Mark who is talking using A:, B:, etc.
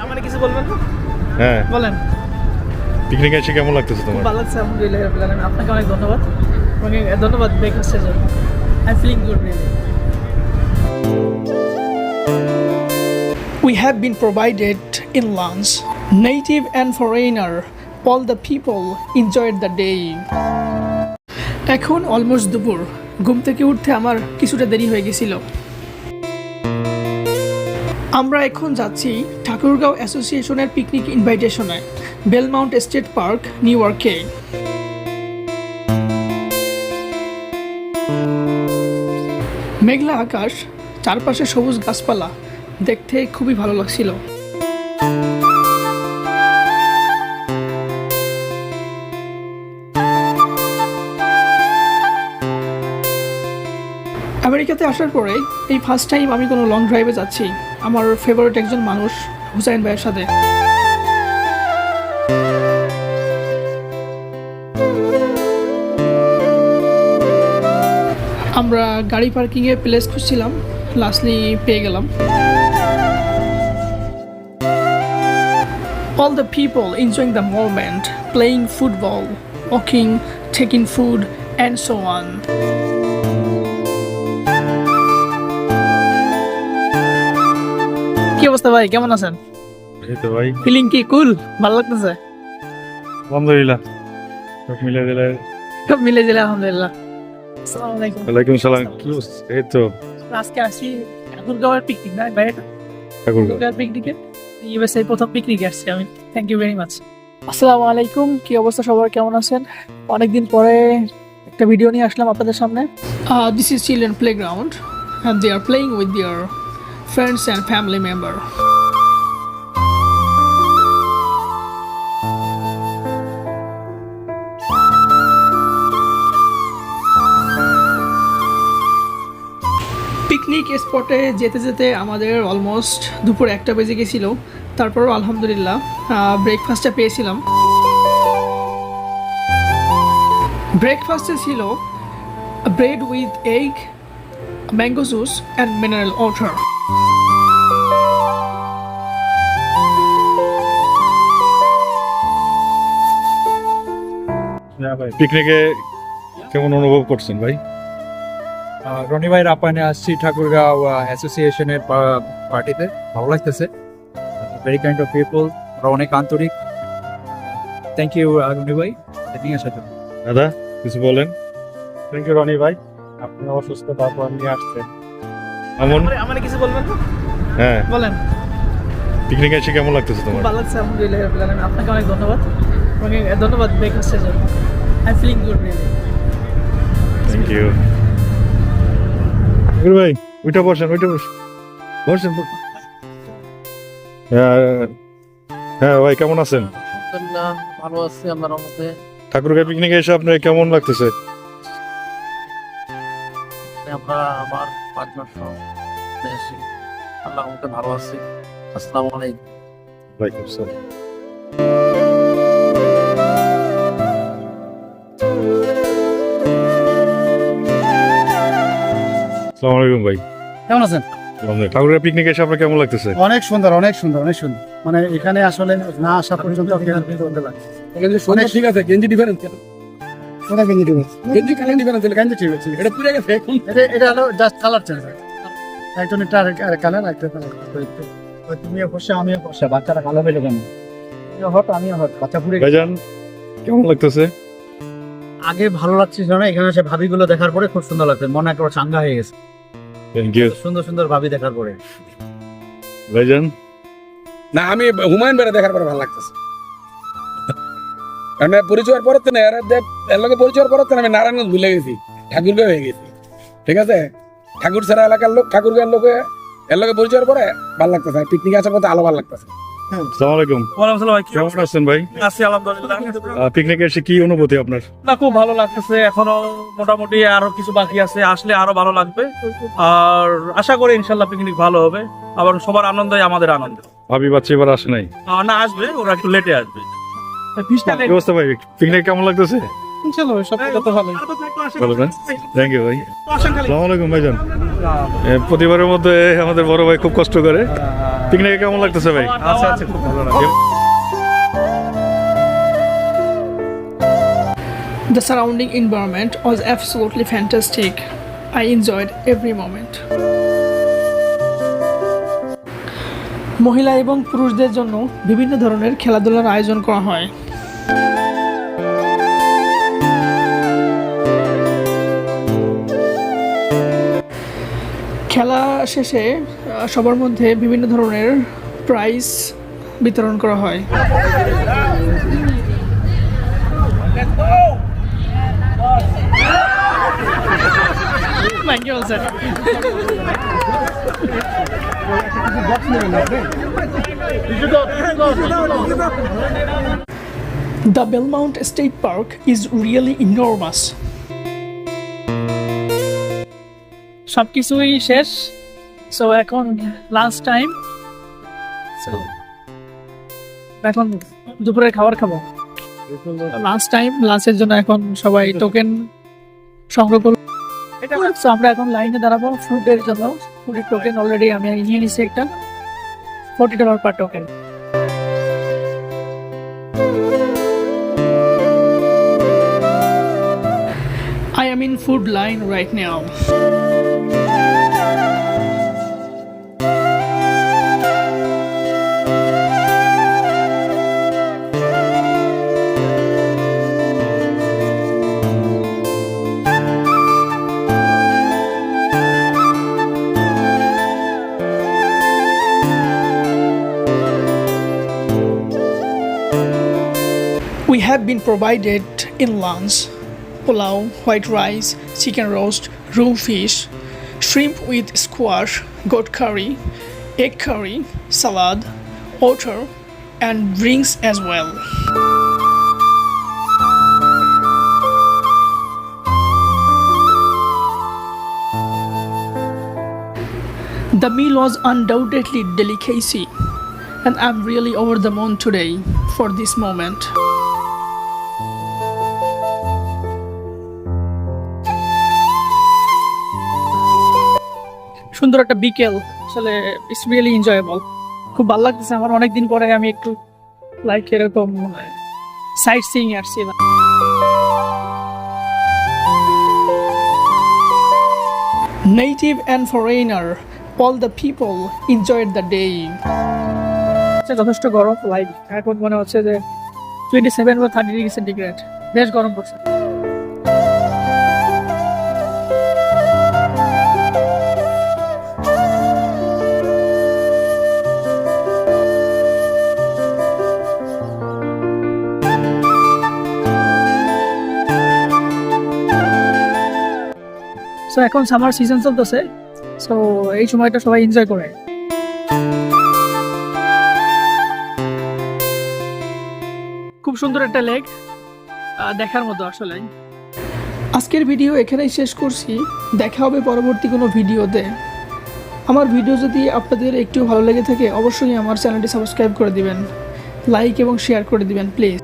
A: আমার কিছু বলবেন?
B: হ্যাঁ
A: বলেন।
B: পিকনিকে এসে কেমন লাগতেছে তোমার?
A: ভালো লাগছে আলহামদুলিল্লাহ রাব্বিল আলামিন। আপনাকে অনেক ধন্যবাদ। আপনাকে ধন্যবাদ ব্রেকফাস্টের জন্য। I am feeling good really. We have been provided in lunch. Native and foreigner, all the people enjoyed the day. এখন অলমোস্ট দুপুর। ঘুম থেকে উঠতে আমার কিছুটা দেরি হয়ে গেছিল। আমরা এখন যাচ্ছি ঠাকুরগাঁও অ্যাসোসিয়েশনের পিকনিক ইনভাইটেশনে, বেলমাউন্ট স্টেট পার্ক, নিউ ইয়র্কে। মেঘলা আকাশ, চারপাশে সবুজ গাছপালা, দেখতে খুবই ভালো লাগছিল। আমেরিকাতে আসার পরে এই ফার্স্ট টাইম আমি কোনো লং ড্রাইভে যাচ্ছি আমার ফেভারিট একজন মানুষ হুসাইন ভাইয়ের সাথে। আমরা গাড়ি পার্কিংয়ের প্লেস খুঁজছিলাম, লাস্টলি পেয়ে গেলাম। All the people enjoying the moment, playing football, walking, taking food, and so on. কি অবস্থা ভাই, কেমন আছেন?
B: এই তো ভাই,
A: ফিলিং কি কুল? ভালো লাগতেছে?
B: আলহামদুলিল্লাহ সব মিলে দিলে।
A: সব মিলে দিলে আলহামদুলিল্লাহ। আসসালামু আলাইকুম।
B: ওয়ালাইকুম সালাম। এই তো
A: আজকে আসি ঠাকুরগাঁওয়ের পিকনিক না ভাই? ঠাকুরগাঁওয়ের পিকনিকে ইউএসএ প্রথম পিকনিকে আসছি আমি। Thank you very much. আসসালামু আলাইকুম, কি অবস্থা সবার, কেমন আছেন? অনেকদিন পরে একটা ভিডিও নিয়ে আসলাম আপনাদের সামনে। This is children playground and they are playing with their friends and family member. Picnic স্পটে যেতে যেতে আমাদের অলমোস্ট দুপুর 1টা বেজে গেছিল। তারপরও আলহামদুলিল্লাহ ব্রেকফাস্টটা পেয়েছিলাম। ব্রেকফাস্টে ছিল bread with egg, mango juice and mineral water.
B: পিকনিকে কেমন অনুভব করছেন ভাই?
C: রনি ভাইয়ের আপ্যায়নে আসছি ঠাকুরগাঁও অ্যাসোসিয়েশনের পার্টিতে। ভালো লাগতেছে, ভেরি কাইন্ড অফ পিপল, ওরা অনেক আন্তরিক। থ্যাংক ইউ রনি ভাই নিয়ে আসার জন্য।
B: দাদা কিছু বলেন।
C: থ্যাংক ইউ রনি ভাই, আপনি অসুস্থ তারপর নিয়ে আসছেন।
B: আমন,
A: আমার কিছু বলবেন?
B: হ্যাঁ
A: বলেন।
B: পিকনিকে এসে কেমন লাগতেছে তোমার?
A: ভালো লাগছে আলহামদুলিল্লাহ রাব্বিল আলামিন। আপনাকে অনেক ধন্যবাদ। আপনাকে ধন্যবাদ ব্রেকফাস্টের জন্য। I am feeling good really.
B: Thank you ভাই। ওইটা বসেন, ওইটা বসেন। হ্যাঁ ভাই, কেমন আছেন?
A: আলহামদুলিল্লাহ ভালো আছি আল্লাহর রহমতে।
B: ঠাকুরগাঁও পিকনিকে এসে আপনার কেমন লাগতেছে?
D: আমরা আমার পার্টনার সহ এসেছি, আল্লাহর রহমতে ভালো আছি। আসসালামু আলাইকুম।
B: ওয়ালাইকুম আসসালাম। আসসালামু আলাইকুম ভাই,
E: কেমন আছেন?
B: ঠাকুরগাঁও পিকনিকে এসে আপনার কেমন লাগতেছে?
E: অনেক সুন্দর, অনেক সুন্দর, অনেক সুন্দর। মানে এখানে আসলে না আসা পর্যন্ত
C: ঠিক আছে, গেঞ্জি ডিফারেন্স কেন?
E: কোথায় গেঞ্জি ঠিক আছে?
C: গেঞ্জি কালার ডিফারেন্স, গেঞ্জি ঠিক আছে, এটা পুরো গেছে এখন।
E: এটা হলো জাস্ট কালার চেঞ্জ। একজন এটা কালার, একটা কালার। তুমিও বসে আমিও বসে, বাচ্চারা কালো পেলো কেন? হট আমিও হট, বাচ্চা পুরে
B: ভাইজান কেমন লাগতেছে?
E: আগে ভালো লাগছিল না, এখানে এসে ভাবিগুলো দেখার পরে খুব সুন্দর লাগছে, মনে একেবারে চাঙ্গা হয়ে গেছে।
B: থ্যাংক ইউ
E: সুন্দর সুন্দর ভাবি দেখার পরে।
B: ভাইজান।
C: না, আমি হুমায়ুন বেড়ে দেখার পরে ভালো লাগতেছে। আমি পরিচয়ের পরে তো না, এর লগে পরিচয়ের পরে তো আমি নারায়ণগঞ্জ ভুলে গেছি, ঠাকুরগাঁও হয়ে গেছি। ঠিক আছে, ঠাকুর ছাড়া এলাকার লোক, ঠাকুরগাঁওর লোকে এর লগে পরিচয়ের পরে ভালো লাগতেছে। পিকনিক আসার পথে আলো ভালো লাগতেছে।
B: আসসালামু আলাইকুম।
A: ওয়ালাইকুম আসসালাম ভাই,
B: কেমন আছেন ভাই?
A: আছি আলহামদুলিল্লাহ।
B: পিকনিকে এসে কি অনুভূতি আপনার?
A: না, খুব ভালো লাগতেছে। এখনো মোটামুটি আরো কিছু বাকি আছে, আসলে আরো ভালো লাগবে। আর আশা করি ইনশাল্লাহ পিকনিক ভালো হবে। আবার সবার আনন্দই আমাদের আনন্দ।
B: ভাবি বাচ্চা এবার আসে নাই?
A: না, আসবে, ওরা একটু লেটে আসবে।
B: কি অবস্থা ভাই, পিকনিক কেমন লাগতেছে?
A: ইনশাল্লাহ সব কথা তো ভালোই।
B: ভালো না? থ্যাংক ইউ ভাই। আসসালামু আলাইকুম ভাইজান। প্রতিবারের মধ্যে আমাদের বড় ভাই খুব কষ্ট করে পিকনিকে কেমন লাগতেছে ভাই?
C: আচ্ছা আচ্ছা, খুব ভালো লাগে।
A: The surrounding environment was absolutely fantastic. I enjoyed every moment. মহিলা এবং পুরুষদের জন্য বিভিন্ন ধরনের খেলাধুলার আয়োজন করা হয়। খেলা শেষে সবার মধ্যে বিভিন্ন ধরনের প্রাইজ বিতরণ করা হয়। Thank you, sir. The Belmont State Park is really enormous. সবকিছুই শেষ, সো এখন লাঞ্চ টাইম। সো এখন দুপুরে খাবার খাবো, লাঞ্চ টাইম। লাঞ্চের জন্য এখন সবাই টোকেন সংগ্রহ করবো। সো আমরা এখন লাইনে দাঁড়াবো ফুডের জন্য। ফুডের টোকেন অলরেডি আমি নিয়ে নিছি একটা, $40 পার token. I am in food line right now. We have been provided in lunch pulao, white rice, chicken roast, roe fish, shrimp with squash, goat curry, egg curry, salad, water, and drinks as well. The meal was undoubtedly delicacy, and I'm really over the moon today for this moment. সুন্দর একটা বিকেল, আসলে it's really enjoyable. খুব ভালো লাগতেছে আমার, অনেকদিন পরে আমি একটু লাইক এরকম সাইট সিইং আসছি। Native and foreigner, all the people enjoyed the day. যথেষ্ট গরম, লাইক এখন মনে হচ্ছে যে 27 বা 30 ডিগ্রি সেন্টিগ্রেড, বেশ গরম পড়ছে। সো এখন সামার সিজন চলতেছে, সো এই সময়টা সবাই এনজয় করে। খুব সুন্দর একটা লেক, দেখার মতো আসলে। আজকের ভিডিও এখানেই শেষ করছি, দেখা হবে পরবর্তী কোনো ভিডিওতে। আমার ভিডিও যদি আপনাদের একটু ভালো লেগে থাকে অবশ্যই আমার চ্যানেলটি সাবস্ক্রাইব করে দিবেন, লাইক এবং শেয়ার করে দিবেন প্লিজ।